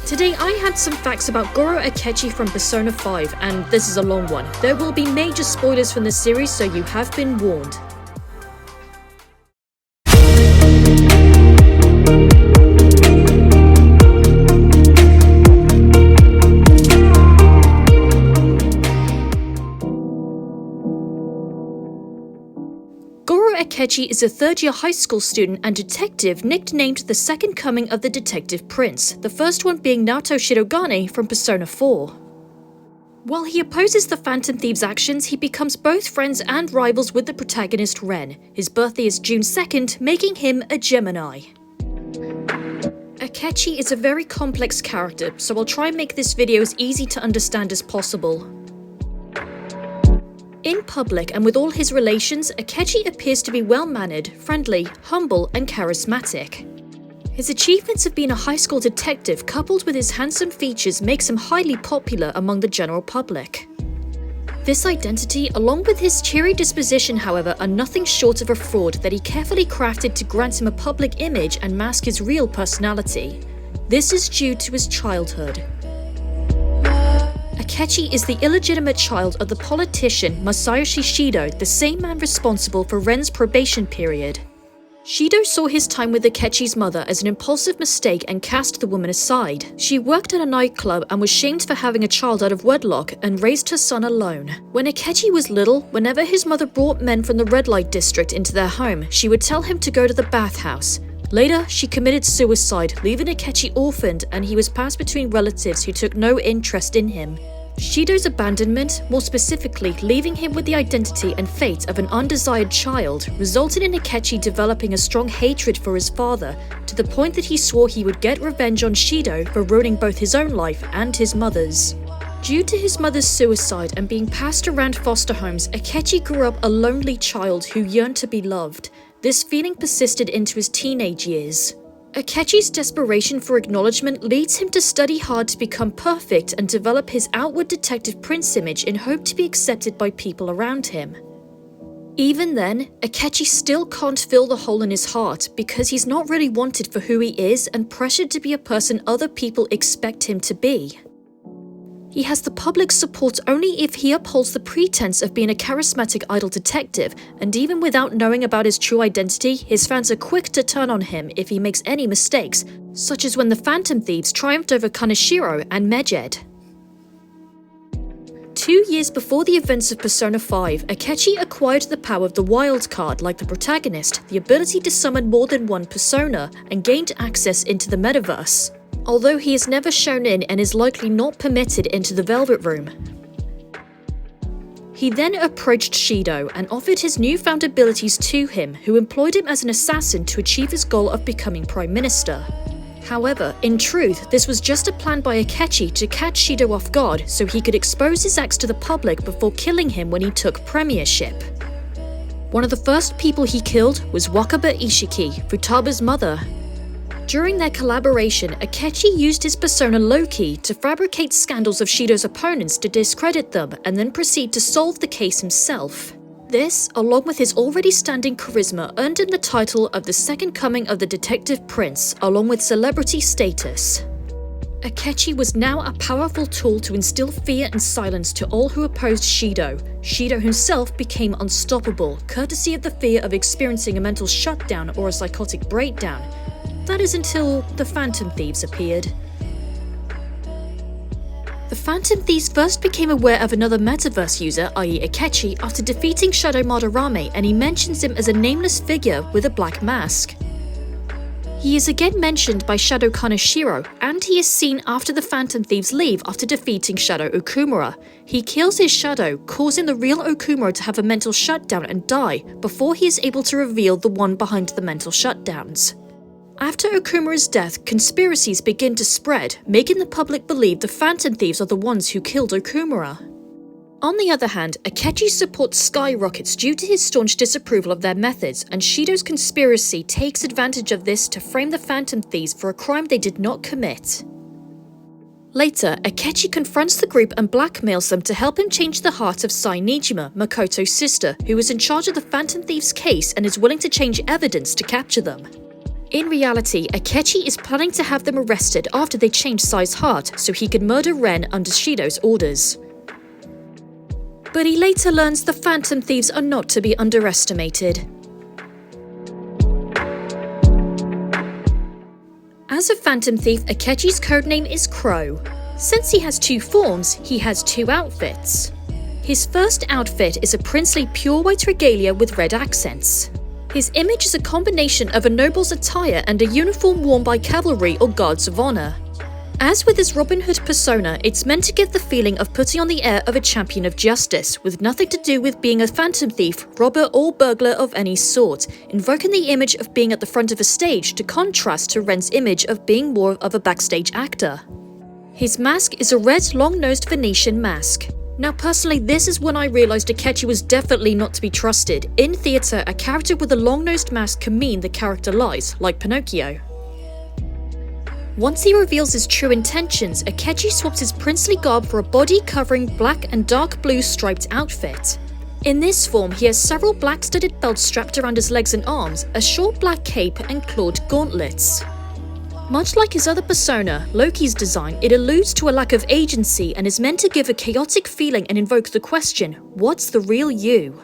Today I had some facts about Goro Akechi from Persona 5, and this is a long one. There will be major spoilers from the series, so you have been warned. Goro Akechi is a third-year high school student and detective nicknamed the second coming of the Detective Prince, the first one being Naoto Shirogane from Persona 4. While he opposes the Phantom Thieves' actions, he becomes both friends and rivals with the protagonist Ren. His birthday is June 2nd, making him a Gemini. Akechi is a very complex character, so I'll try and make this video as easy to understand as possible. In public and with all his relations, Akechi appears to be well-mannered, friendly, humble, and charismatic. His achievements of being a high school detective coupled with his handsome features makes him highly popular among the general public. This identity, along with his cheery disposition, however, are nothing short of a fraud that he carefully crafted to grant him a public image and mask his real personality. This is due to his childhood. Akechi is the illegitimate child of the politician Masayoshi Shido, the same man responsible for Ren's probation period. Shido saw his time with Akechi's mother as an impulsive mistake and cast the woman aside. She worked at a nightclub and was shamed for having a child out of wedlock and raised her son alone. When Akechi was little, whenever his mother brought men from the red light district into their home, she would tell him to go to the bathhouse. Later, she committed suicide, leaving Akechi orphaned, and he was passed between relatives who took no interest in him. Shido's abandonment, more specifically leaving him with the identity and fate of an undesired child, resulted in Akechi developing a strong hatred for his father, to the point that he swore he would get revenge on Shido for ruining both his own life and his mother's. Due to his mother's suicide and being passed around foster homes, Akechi grew up a lonely child who yearned to be loved. This feeling persisted into his teenage years. Akechi's desperation for acknowledgement leads him to study hard to become perfect and develop his outward detective prince image in hope to be accepted by people around him. Even then, Akechi still can't fill the hole in his heart because he's not really wanted for who he is and pressured to be a person other people expect him to be. He has the public's support only if he upholds the pretense of being a charismatic idol detective, and even without knowing about his true identity, his fans are quick to turn on him if he makes any mistakes, such as when the Phantom Thieves triumphed over Kaneshiro and Meged. 2 years before the events of Persona 5, Akechi acquired the power of the Wild Card like the protagonist, the ability to summon more than one persona, and gained access into the metaverse. Although he is never shown in and is likely not permitted into the Velvet Room. He then approached Shido and offered his newfound abilities to him, who employed him as an assassin to achieve his goal of becoming Prime Minister. However, in truth, this was just a plan by Akechi to catch Shido off guard so he could expose his acts to the public before killing him when he took premiership. One of the first people he killed was Wakaba Ishiki, Futaba's mother. During their collaboration, Akechi used his persona Loki to fabricate scandals of Shido's opponents to discredit them and then proceed to solve the case himself. This, along with his already standing charisma, earned him the title of the second coming of the Detective Prince, along with celebrity status. Akechi was now a powerful tool to instill fear and silence to all who opposed Shido. Shido himself became unstoppable, courtesy of the fear of experiencing a mental shutdown or a psychotic breakdown. That is until the Phantom Thieves appeared. The Phantom Thieves first became aware of another metaverse user, i.e. Akechi, after defeating Shadow Madarame, and he mentions him as a nameless figure with a black mask. He is again mentioned by Shadow Kaneshiro, and he is seen after the Phantom Thieves leave after defeating Shadow Okumura. He kills his shadow, causing the real Okumura to have a mental shutdown and die, before he is able to reveal the one behind the mental shutdowns. After Okumura's death, conspiracies begin to spread, making the public believe the Phantom Thieves are the ones who killed Okumura. On the other hand, Akechi's support skyrockets due to his staunch disapproval of their methods, and Shido's conspiracy takes advantage of this to frame the Phantom Thieves for a crime they did not commit. Later, Akechi confronts the group and blackmails them to help him change the heart of Sai Nijima, Makoto's sister, who is in charge of the Phantom Thieves' case and is willing to change evidence to capture them. In reality, Akechi is planning to have them arrested after they change Sai's heart so he can murder Ren under Shido's orders. But he later learns the Phantom Thieves are not to be underestimated. As a Phantom Thief, Akechi's codename is Crow. Since he has two forms, he has two outfits. His first outfit is a princely pure white regalia with red accents. His image is a combination of a noble's attire and a uniform worn by cavalry or guards of honor. As with his Robin Hood persona, it's meant to give the feeling of putting on the air of a champion of justice, with nothing to do with being a phantom thief, robber or burglar of any sort, invoking the image of being at the front of a stage to contrast to Ren's image of being more of a backstage actor. His mask is a red long-nosed Venetian mask. Now personally, this is when I realised Akechi was definitely not to be trusted. In theatre, a character with a long-nosed mask can mean the character lies, like Pinocchio. Once he reveals his true intentions, Akechi swaps his princely garb for a body-covering black and dark blue striped outfit. In this form, he has several black-studded belts strapped around his legs and arms, a short black cape and clawed gauntlets. Much like his other persona, Loki's design, it alludes to a lack of agency and is meant to give a chaotic feeling and invoke the question, what's the real you?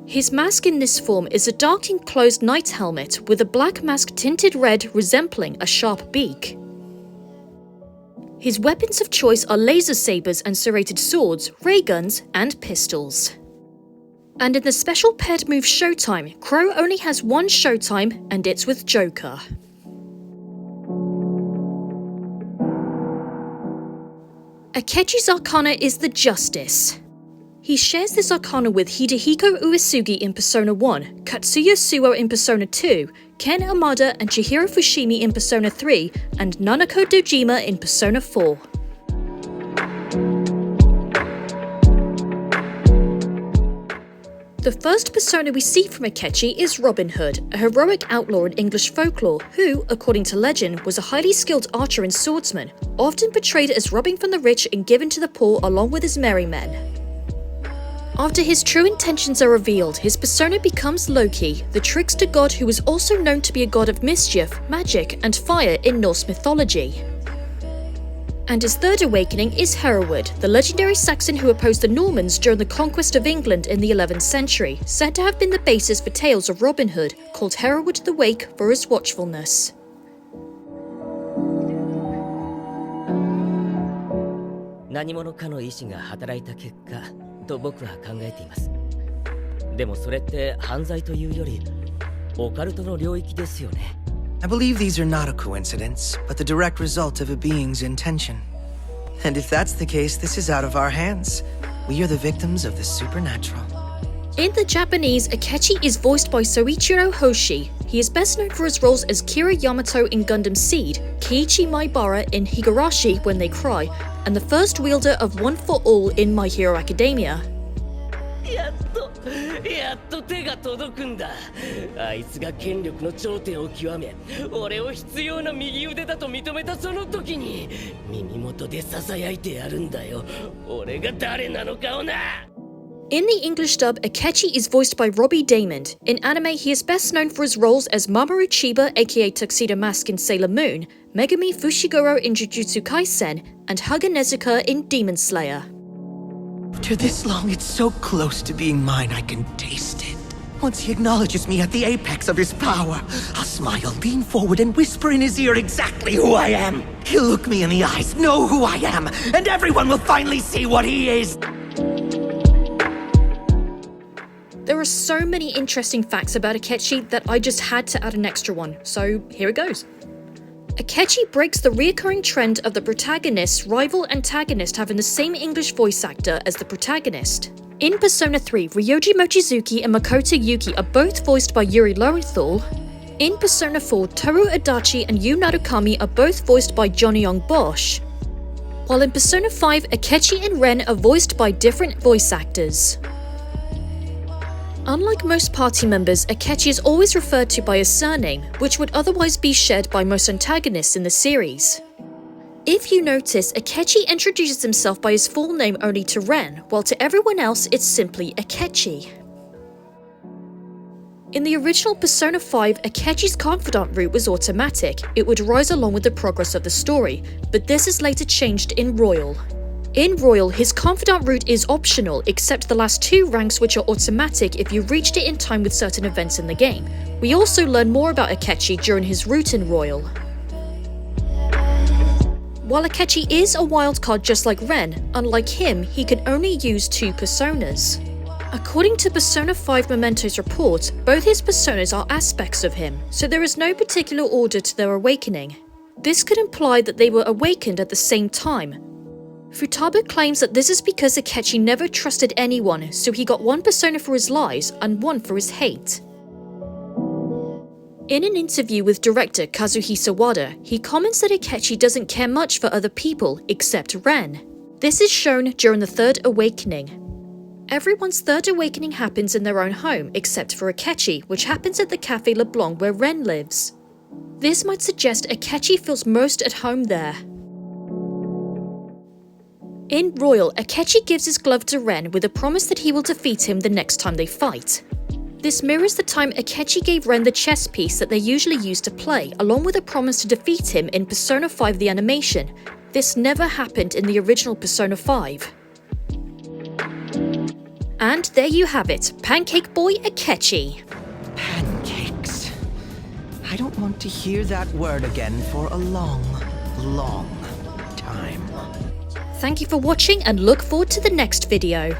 His mask in this form is a dark enclosed knight helmet with a black mask tinted red resembling a sharp beak. His weapons of choice are laser sabers and serrated swords, ray guns, and pistols. And in the special paired move Showtime, Crow only has one Showtime and it's with Joker. Akechi's arcana is the Justice. He shares this arcana with Hidehiko Uesugi in Persona 1, Katsuya Suo in Persona 2, Ken Amada and Chihiro Fushimi in Persona 3, and Nanako Dojima in Persona 4. The first persona we see from Akechi is Robin Hood, a heroic outlaw in English folklore who, according to legend, was a highly skilled archer and swordsman, often portrayed as robbing from the rich and given to the poor along with his merry men. After his true intentions are revealed, his persona becomes Loki, the trickster god who is also known to be a god of mischief, magic, and fire in Norse mythology. And his third awakening is Hereward, the legendary Saxon who opposed the Normans during the conquest of England in the 11th century, said to have been the basis for tales of Robin Hood, called Hereward the Wake for his watchfulness. I believe these are not a coincidence, but the direct result of a being's intention. And if that's the case, this is out of our hands. We are the victims of the supernatural. In the Japanese, Akechi is voiced by Soichiro Hoshi. He is best known for his roles as Kira Yamato in Gundam Seed, Keiichi Maibara in Higurashi When They Cry, and the first wielder of One for All in My Hero Academia. やっと手が届くんだ。あいつが権力の頂点を極め、俺を必要な右腕だと認めたその時に、耳元で囁いてやるんだよ。俺が誰なのかをな。In the English dub, Akechi is voiced by Robbie Daymond. In anime, he is best known for his roles as Mamoru Chiba aka Tuxedo Mask in Sailor Moon, Megumi Fushiguro in Jujutsu Kaisen, and Haga Nezuka in Demon Slayer. After this long, it's so close to being mine, I can taste it. Once he acknowledges me at the apex of his power, I'll smile, lean forward, and whisper in his ear exactly who I am. He'll look me in the eyes, know who I am, and everyone will finally see what he is. There are so many interesting facts about Akechi that I just had to add an extra one, so here it goes. Akechi breaks the reoccurring trend of the protagonist's rival antagonist having the same English voice actor as the protagonist. In Persona 3, Ryoji Mochizuki and Makoto Yuki are both voiced by Yuri Lowenthal. In Persona 4, Toru Adachi and Yu Narukami are both voiced by Johnny Young Bosch. While in Persona 5, Akechi and Ren are voiced by different voice actors. Unlike most party members, Akechi is always referred to by his surname, which would otherwise be shared by most antagonists in the series. If you notice, Akechi introduces himself by his full name only to Ren, while to everyone else it's simply Akechi. In the original Persona 5, Akechi's confidant route was automatic. It would rise along with the progress of the story, but this is later changed in Royal. In Royal, his confidant route is optional, except the last 2 ranks, which are automatic if you reached it in time with certain events in the game. We also learn more about Akechi during his route in Royal. While Akechi is a wildcard just like Ren, unlike him, he can only use 2 personas. According to Persona 5 Memento's report, both his personas are aspects of him, so there is no particular order to their awakening. This could imply that they were awakened at the same time. Futaba claims that this is because Akechi never trusted anyone, so he got 1 persona for his lies and 1 for his hate. In an interview with director Kazuhisa Wada, he comments that Akechi doesn't care much for other people except Ren. This is shown during the 3rd awakening. Everyone's 3rd awakening happens in their own home except for Akechi, which happens at the Café Leblanc where Ren lives. This might suggest Akechi feels most at home there. In Royal, Akechi gives his glove to Ren with a promise that he will defeat him the next time they fight. This mirrors the time Akechi gave Ren the chess piece that they usually use to play, along with a promise to defeat him in Persona 5 the animation. This never happened in the original Persona 5. And there you have it, Pancake Boy Akechi. Pancakes. I don't want to hear that word again for a long, long time. Thank you for watching and look forward to the next video.